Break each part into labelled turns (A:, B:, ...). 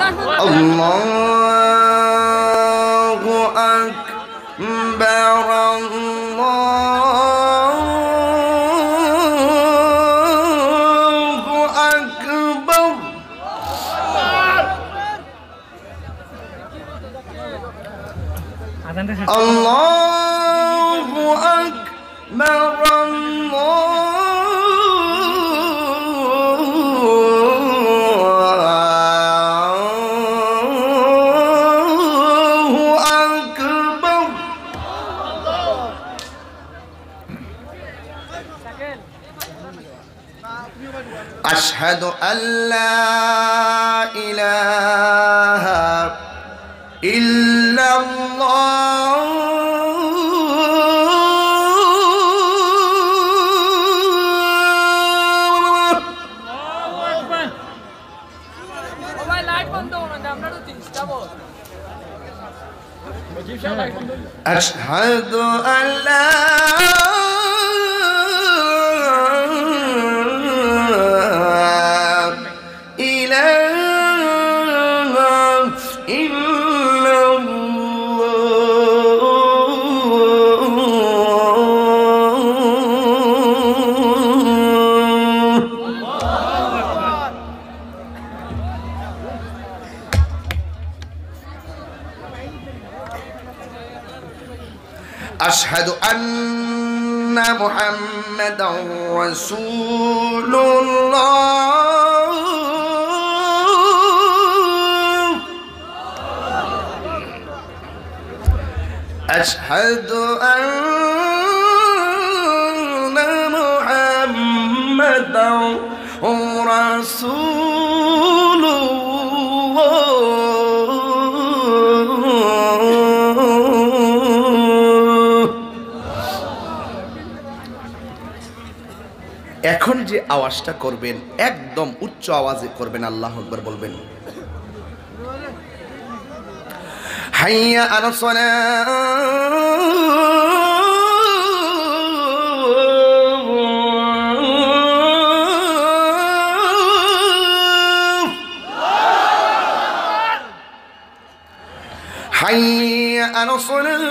A: আল্লাহু আকবার আল্লাহু আকবার। আল্লাহু আকবার أشهد أن لا إله إلا الله أشهد أن لا أشهد أن محمدا رسول الله أشهد أن محمدا رسول এখন যে আওয়াজটা করবেন একদম উচ্চ আওয়াজে করবেন, আল্লাহু আকবার বলবেন। হাইয়া আলাস সালাহ হাইয়া আলাস সালাহ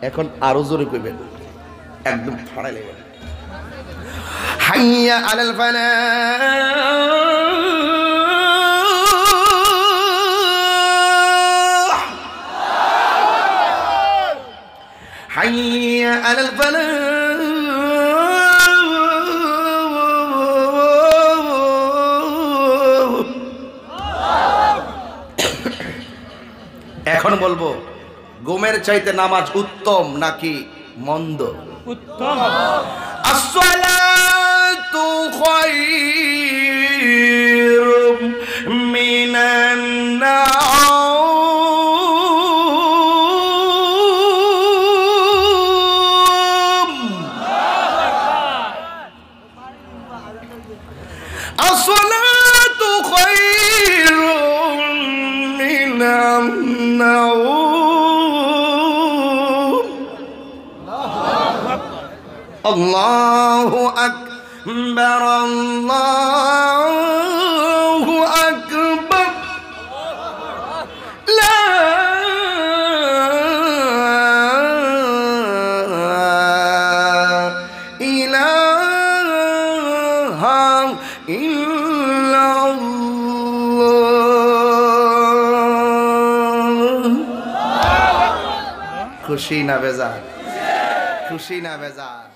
A: এখন আরো জোরে কইবেন, একদম ফাড়াই লাগবে। হাইয়া আলাল ফালাহ হাইয়া আলাল ফালাহ। এখন বলবো ঘুমের চাইতে নামাজ উত্তম নাকি মন্দ? উত্তম। আসসালাতু খায়রুম মিনান নাওম। আসসালাতু খায়রুম মিনান নাওম। আল্লাহু আকবার আল্লাহু আকবার। লা ইলাহা ইল্লাল্লাহ। খুশি না বেজার? খুশি না বেজার?